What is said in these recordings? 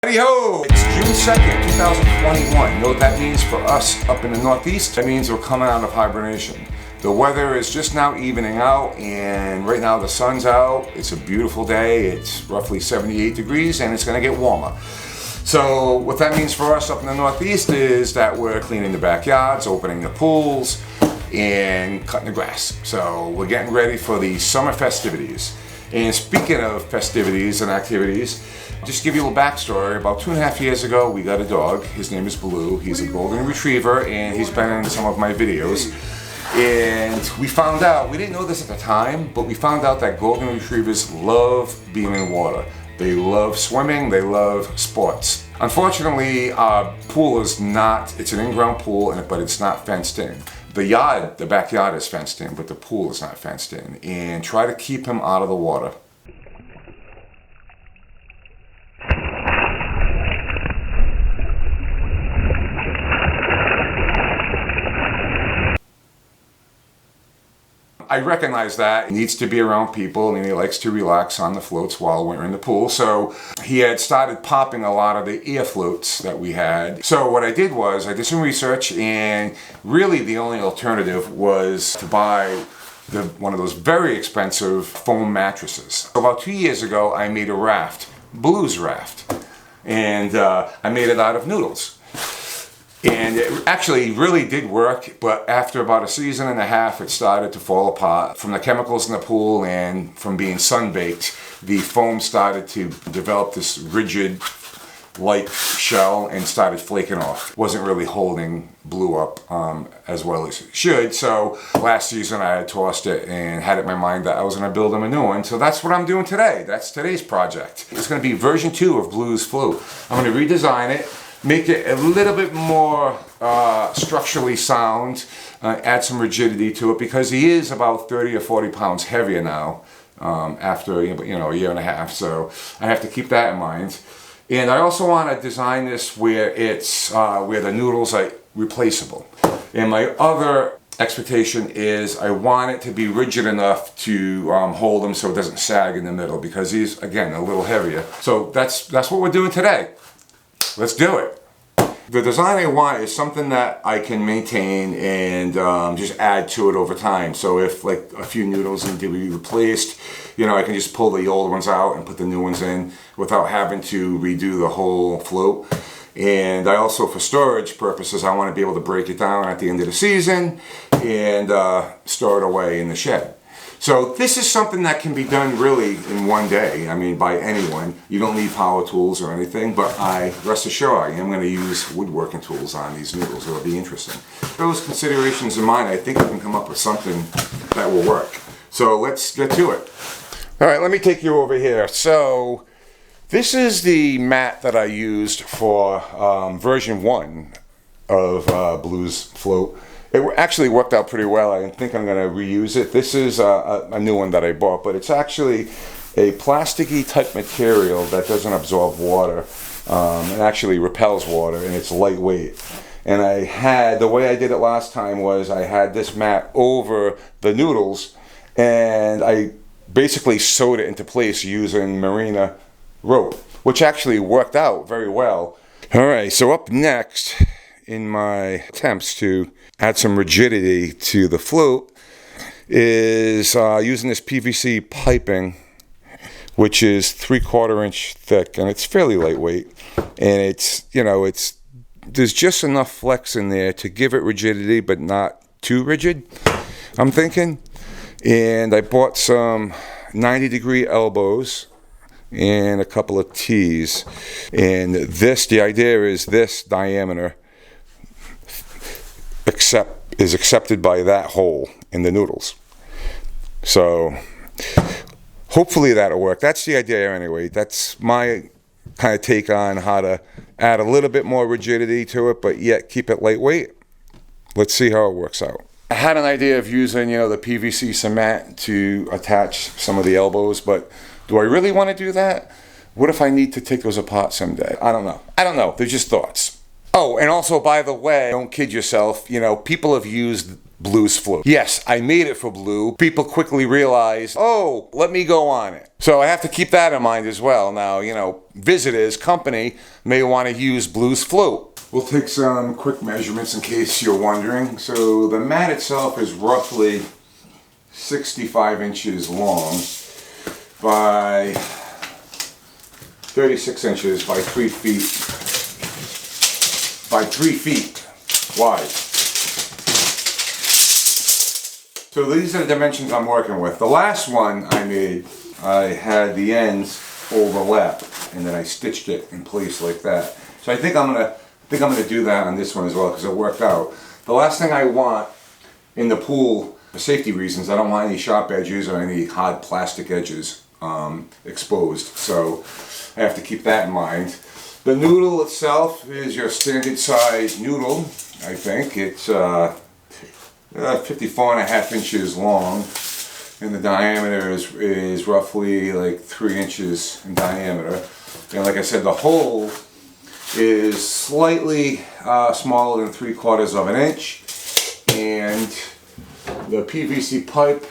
Howdy-ho! It's June 2nd, 2021. You know what that means for us up in the Northeast? That means we're coming out of hibernation. The weather is just now evening out, and right now the sun's out. It's a beautiful day. It's roughly 78 degrees, and it's going to get warmer. So what that means for us up in the Northeast is that we're cleaning the backyards, opening the pools, and cutting the grass. So we're getting ready for the summer festivities. And speaking of festivities and activities, just give you a little backstory. About 2.5 years ago, we got a dog. His name is Bleus. He's a golden retriever, and he's been in some of my videos. And we found out, we didn't know this at the time, but we found out that golden retrievers love being in water. They love swimming, they love sports. Unfortunately, our pool is not, it's an in-ground pool, but it's not fenced in. The backyard is fenced in, but the pool is not fenced in. And try to keep him out of the water. I recognize that he needs to be around people and he likes to relax on the floats while we're in the pool. So he had started popping a lot of the air floats that we had. So what I did was I did some research, and really the only alternative was to buy one of those very expensive foam mattresses. About 2 years ago, I made a raft, Bleus raft, and I made it out of noodles. And it actually really did work, but after about 1.5 seasons, it started to fall apart. From the chemicals in the pool and from being sun-baked, the foam started to develop this rigid, light shell and started flaking off. Wasn't really holding Blue up as well as it should, so last season I had tossed it and had it in my mind that I was going to build him a new one. So that's what I'm doing today. That's today's project. It's going to be version 2 of Blues Float. I'm going to redesign it, make it a little bit more structurally sound, add some rigidity to it, because he is about 30 or 40 pounds heavier now after a year and a half. So I have to keep that in mind. And I also want to design this where it's where the noodles are replaceable. And my other expectation is I want it to be rigid enough to hold him so it doesn't sag in the middle, because he's, again, a little heavier. So that's what we're doing today. Let's do it. The design I want is something that I can maintain and just add to it over time. So if like a few noodles need to be replaced, I can just pull the old ones out and put the new ones in without having to redo the whole float. And I also, for storage purposes, I want to be able to break it down at the end of the season and store it away in the shed. So this is something that can be done really in one day. I mean, by anyone. You don't need power tools or anything, but rest assured, I am going to use woodworking tools on these noodles. It'll be interesting. With those considerations in mind, I think we can come up with something that will work. So let's get to it. All right, let me take you over here. So this is the mat that I used for version 1 of Blues Float. It actually worked out pretty well. I think I'm going to reuse it. This is a new one that I bought, but it's actually a plasticky type material that doesn't absorb water. It actually repels water, and it's lightweight. And the way I did it last time was I had this mat over the noodles, and I basically sewed it into place using Marina rope, which actually worked out very well. All right, so up next in my attempts to add some rigidity to the float is using this PVC piping, which is 3/4 inch thick, and it's fairly lightweight, and it's there's just enough flex in there to give it rigidity but not too rigid, I'm thinking. And I bought some 90-degree elbows and a couple of T's, and the idea is this diameter is accepted by that hole in the noodles. So hopefully that'll work. That's the idea anyway. That's my kind of take on how to add a little bit more rigidity to it, but yet keep it lightweight. Let's see how it works out. I had an idea of using, the PVC cement to attach some of the elbows, but do I really want to do that? What if I need to take those apart someday? I don't know. They're just thoughts. Oh, and also, by the way, don't kid yourself, people have used Blue's float. Yes, I made it for Blue. People quickly realized, oh, let me go on it. So I have to keep that in mind as well. Now, you know, visitors, company may want to use Blue's float. We'll take some quick measurements in case you're wondering. So the mat itself is roughly 65 inches long by 36 inches by 3 feet wide. So these are the dimensions I'm working with. The last one I made, I had the ends overlap and then I stitched it in place like that. So I think I'm gonna do that on this one as well because it worked out. The last thing I want in the pool, for safety reasons, I don't want any sharp edges or any hard plastic edges exposed. So I have to keep that in mind. The noodle itself is your standard size noodle. I think it's 54.5 inches long, and the diameter is roughly like 3 inches in diameter. And like I said, the hole is slightly smaller than 3/4 of an inch, and the PVC pipe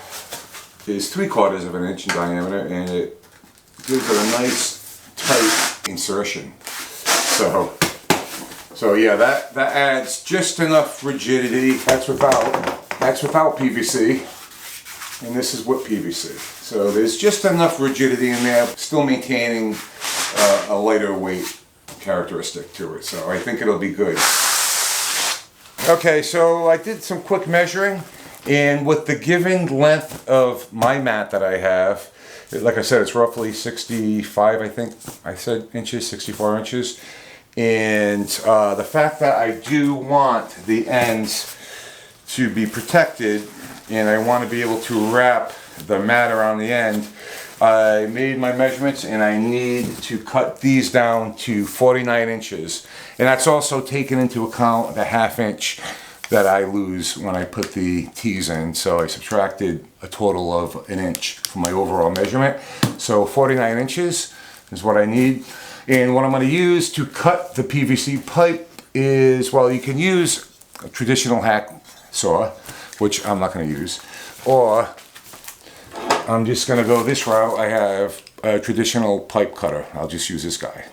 is 3/4 of an inch in diameter, and it gives it a nice tight insertion. So yeah, that adds just enough rigidity. That's without PVC, and this is with PVC. So there's just enough rigidity in there, still maintaining a lighter weight characteristic to it. So I think it'll be good. Okay, so I did some quick measuring, and with the given length of my mat that I have, like I said, it's roughly 65, I think I said inches, 64 inches. And the fact that I do want the ends to be protected and I want to be able to wrap the mat around the end, I made my measurements and I need to cut these down to 49 inches. And that's also taken into account the 1/2 inch that I lose when I put the T's in. So I subtracted a total of 1 inch from my overall measurement. So 49 inches is what I need. And what I'm going to use to cut the PVC pipe is, well, you can use a traditional hack saw, which I'm not going to use, or I'm just going to go this route. I have a traditional pipe cutter. I'll just use this guy.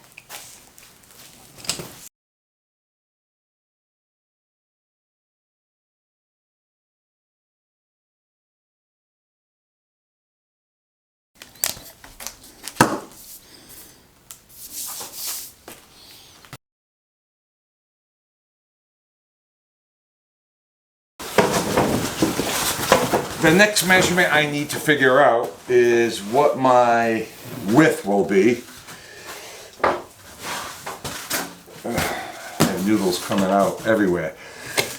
The next measurement I need to figure out is what my width will be. The noodles coming out everywhere.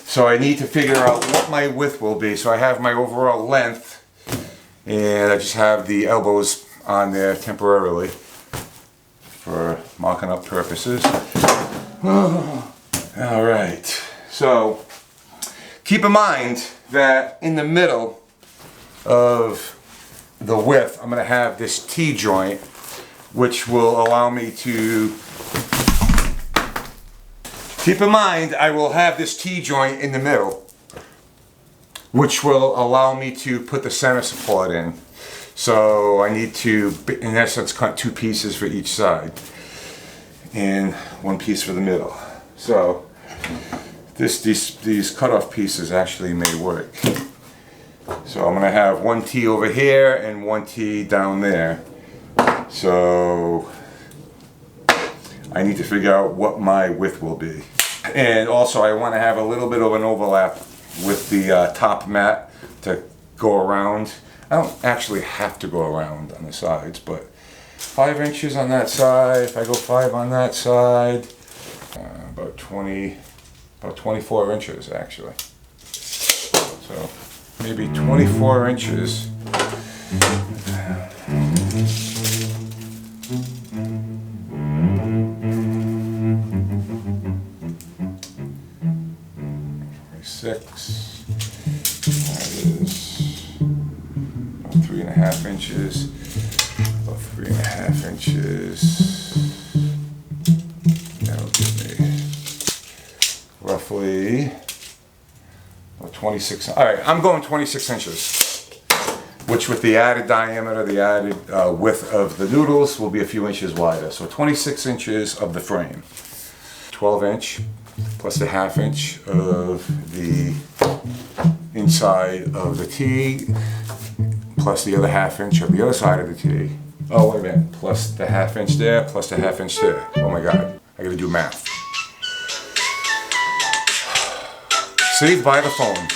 So I need to figure out what my width will be. So I have my overall length, and I just have the elbows on there temporarily for marking up purposes. All right. So keep in mind that in the middle of the width, I'm going to have this T-joint, which will allow me to, keep in mind, I will have this T-joint in the middle, which will allow me to put the center support in. So I need to, in essence, cut 2 pieces for each side and 1 piece for the middle. So these cut-off pieces actually may work. So I'm going to have 1 T over here and 1 T down there. So I need to figure out what my width will be. And also I want to have a little bit of an overlap with the top mat to go around. I don't actually have to go around on the sides, but 5 inches on that side. If I go 5 on that side, about 24 inches actually. So maybe 24 inches. Six. That is about 3.5 inches. About 3.5 inches. That'll give me roughly about 26. All right, I'm going 26 inches, which with the added diameter, the added width of the noodles will be a few inches wider. So 26 inches of the frame. 12 inch plus a ½ inch of the inside of the T, plus the other ½ inch of the other side of the T. Oh, wait a minute, plus the ½ inch there, plus the ½ inch there. Oh my God, I gotta do math. Saved by the phone.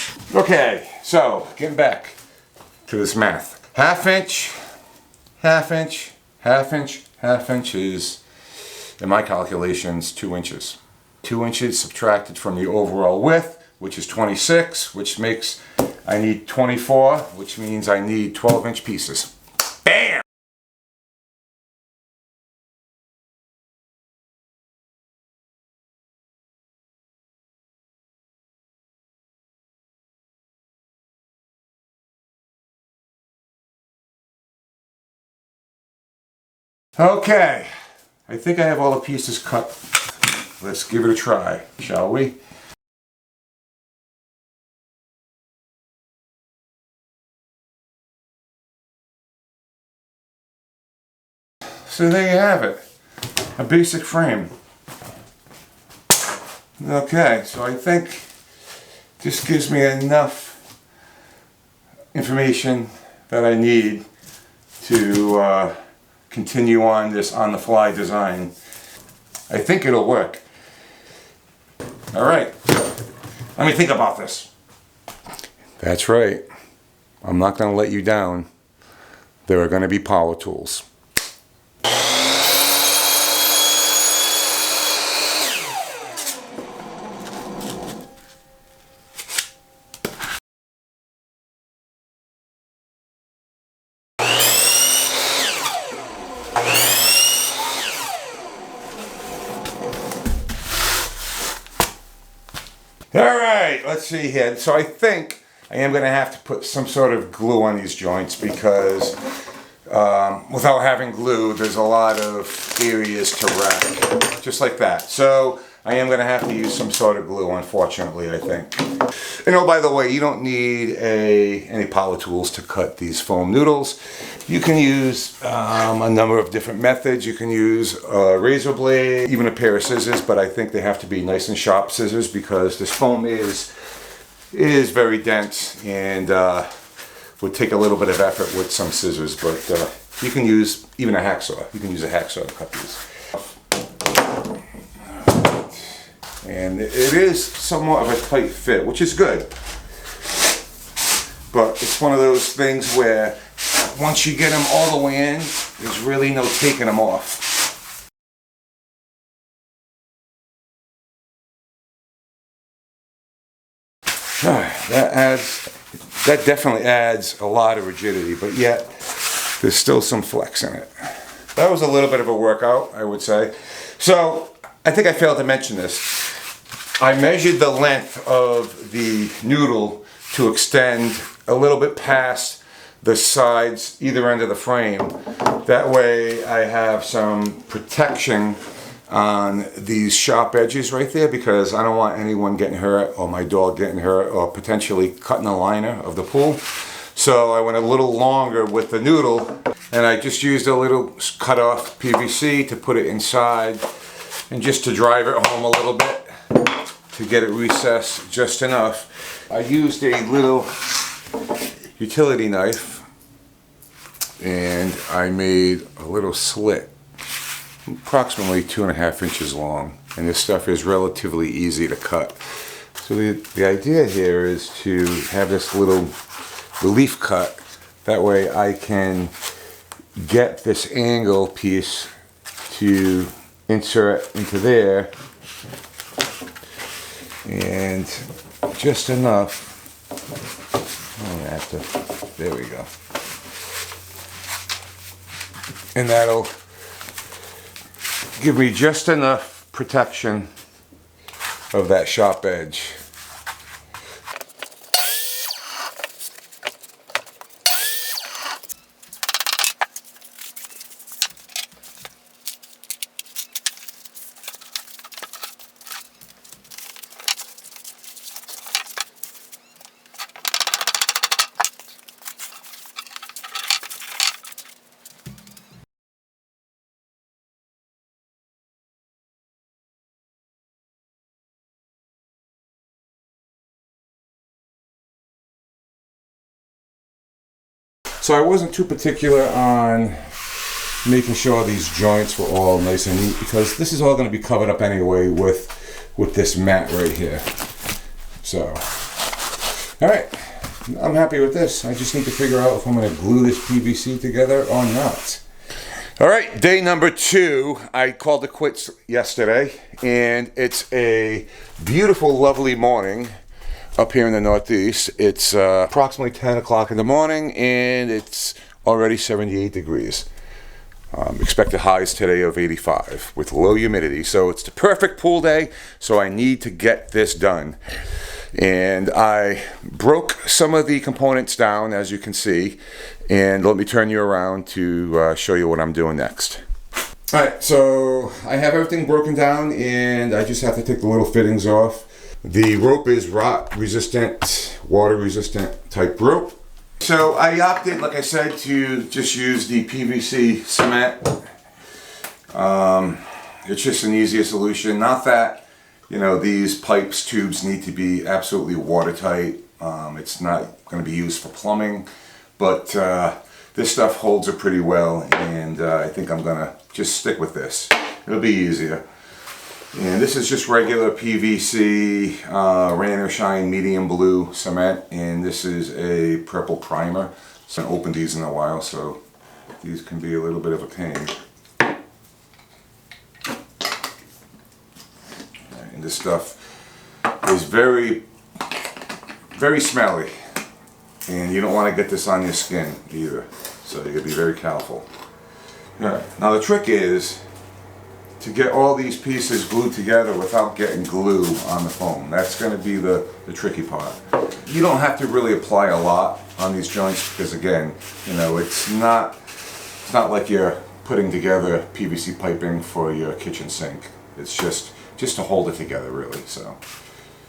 Okay, so getting back to this math. ½ inch, ½ inch, ½ inch, ½ inch is, in my calculations, 2 inches. 2 inches subtracted from the overall width, which is 26, which makes I need 24, which means I need 12-inch pieces. Bam! Okay, I think I have all the pieces cut. Let's give it a try, shall we? So there you have it, a basic frame. Okay, so I think this gives me enough information that I need to continue on this on-the-fly design. I think it'll work. All right, let me think about this. That's right. I'm not going to let you down. There are going to be power tools. All right, let's see here. So I think I am going to have to put some sort of glue on these joints because without having glue, there's a lot of areas to rack, just like that. So I am going to have to use some sort of glue, unfortunately, I think. And oh, by the way, you don't need any power tools to cut these foam noodles. You can use a number of different methods. You can use a razor blade, even a pair of scissors, but I think they have to be nice and sharp scissors because this foam is very dense and would take a little bit of effort with some scissors, but you can use even a hacksaw. You can use a hacksaw to cut these. And it is somewhat of a tight fit, which is good. But it's one of those things where once you get them all the way in, there's really no taking them off. That definitely adds a lot of rigidity, but yet there's still some flex in it. That was a little bit of a workout, I would say. So I think I failed to mention this. I measured the length of the noodle to extend a little bit past the sides, either end of the frame. That way I have some protection on these sharp edges right there because I don't want anyone getting hurt or my dog getting hurt or potentially cutting the liner of the pool. So I went a little longer with the noodle and I just used a little cut off PVC to put it inside and just to drive it home a little bit to get it recessed just enough. I used a little utility knife and I made a little slit approximately 2.5 inches long, and this stuff is relatively easy to cut. So the idea here is to have this little relief cut, that way I can get this angle piece to insert into there and just enough. There we go. And that'll give me just enough protection of that sharp edge. So I wasn't too particular on making sure these joints were all nice and neat, because this is all going to be covered up anyway with this mat right here. So, all right, I'm happy with this. I just need to figure out if I'm going to glue this PVC together or not. All right, day number 2. I called it quits yesterday, and it's a beautiful, lovely morning up here in the Northeast. It's approximately 10 o'clock in the morning, and it's already 78 degrees. Expected highs today of 85 with low humidity. So it's the perfect pool day, so I need to get this done. And I broke some of the components down, as you can see, and let me turn you around to show you what I'm doing next. Alright, so I have everything broken down, and I just have to take the little fittings off. The rope is rot resistant, water resistant type rope. So I opted, like I said, to just use the PVC cement. It's just an easier solution. Not that, you know, these pipes, tubes need to be absolutely watertight. It's not going to be used for plumbing, but this stuff holds it pretty well, and I think I'm going to just stick with this. It'll be easier. And this is just regular PVC Rain or Shine medium blue cement, and this is a purple primer. So I haven't opened these in a while, so these can be a little bit of a pain. And this stuff is very, very smelly, and you don't want to get this on your skin either, so you gotta be very careful. Alright, now the trick is to get all these pieces glued together without getting glue on the foam. That's going to be the tricky part. You don't have to really apply a lot on these joints, because again, you know, it's not like you're putting together PVC piping for your kitchen sink. It's just to hold it together, really. So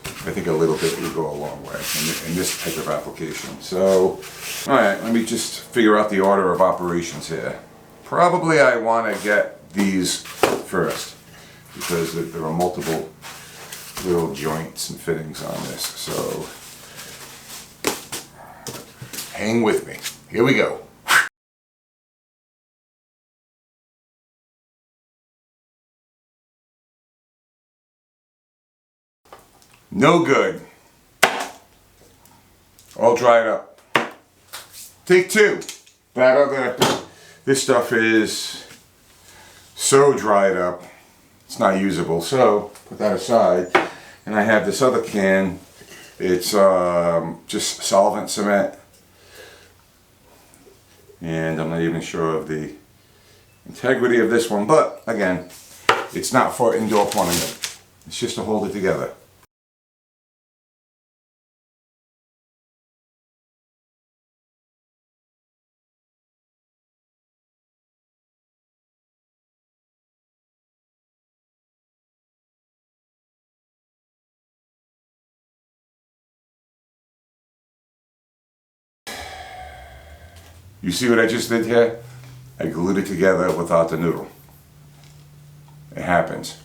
I think a little bit will go a long way in this type of application. So, all right, let me just figure out the order of operations here. Probably I want to get these first, because there are multiple little joints and fittings on this. So hang with me. Here we go. No good. All dried up. Take 2. This stuff is so dried up, it's not usable. So put that aside, and I have this other can. It's just solvent cement, and I'm not even sure of the integrity of this one, but again, it's not for indoor plumbing. It's just to hold it together. You see what I just did here? I glued it together without the noodle. It happens.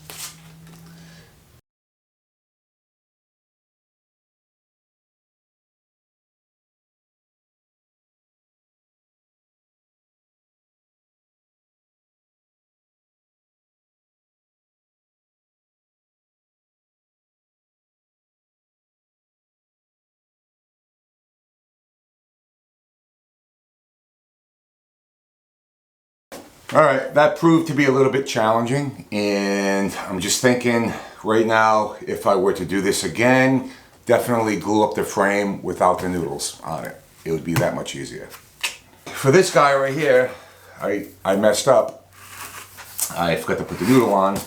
Alright, that proved to be a little bit challenging, and I'm just thinking right now, if I were to do this again, definitely glue up the frame without the noodles on it. It would be that much easier. For this guy right here, I messed up. I forgot to put the noodle on.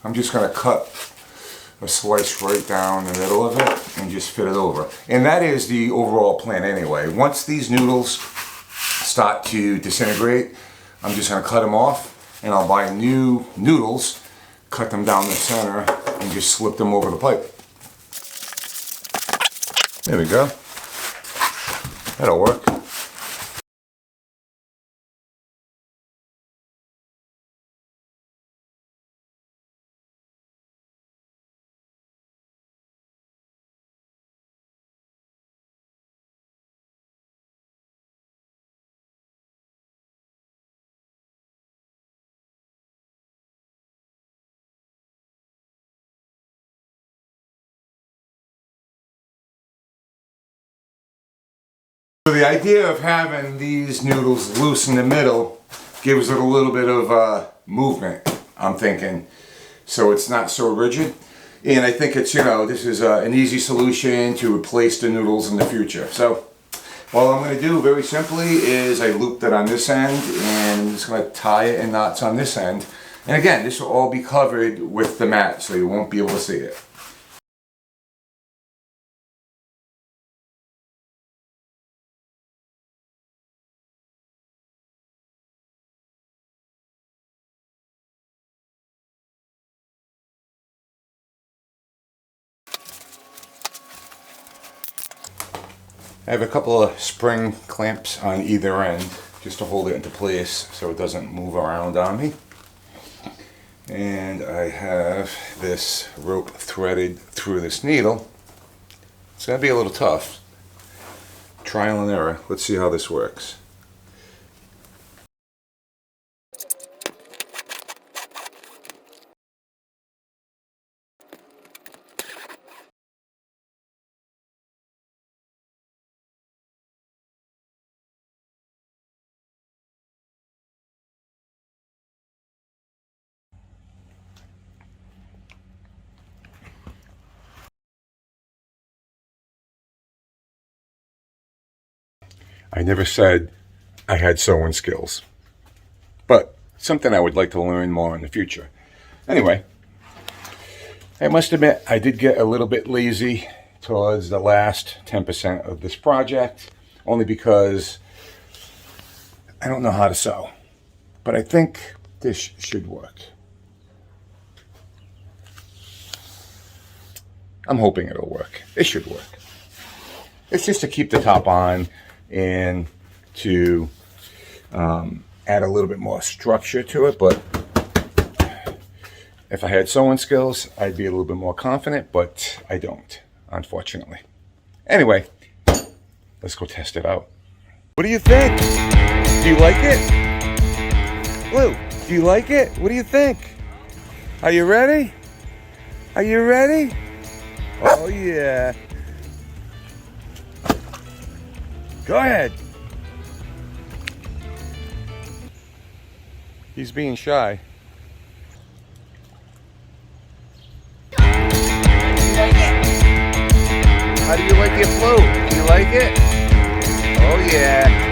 I'm just going to cut a slice right down the middle of it and just fit it over. And that is the overall plan anyway. Once these noodles start to disintegrate, I'm just going to cut them off, and I'll buy new noodles, cut them down the center, and just slip them over the pipe. There we go. That'll work. So the idea of having these noodles loose in the middle gives it a little bit of movement, I'm thinking, so it's not so rigid. And I think it's, you know, this is an easy solution to replace the noodles in the future. So all I'm going to do very simply is I looped it on this end, and I'm just going to tie it in knots on this end. And again, this will all be covered with the mat, so you won't be able to see it. I have a couple of spring clamps on either end just to hold it into place so it doesn't move around on me. And I have this rope threaded through this needle. It's going to be a little tough. Trial and error. Let's see how this works. I never said I had sewing skills, but something I would like to learn more in the future. Anyway, I must admit I did get a little bit lazy towards the last 10% of this project, only because I don't know how to sew, but I think this should work. I'm hoping it'll work. It should work. It's just to keep the top on and to add a little bit more structure to it, but if I had sewing skills, I'd be a little bit more confident, but I don't, unfortunately. Anyway, let's go test it out. What do you think? Do you like it? Blue, do you like it? What do you think? Are you ready? Are you ready? Oh yeah. Go ahead. He's being shy. How do you like it, Blue? Do you like it? Oh yeah.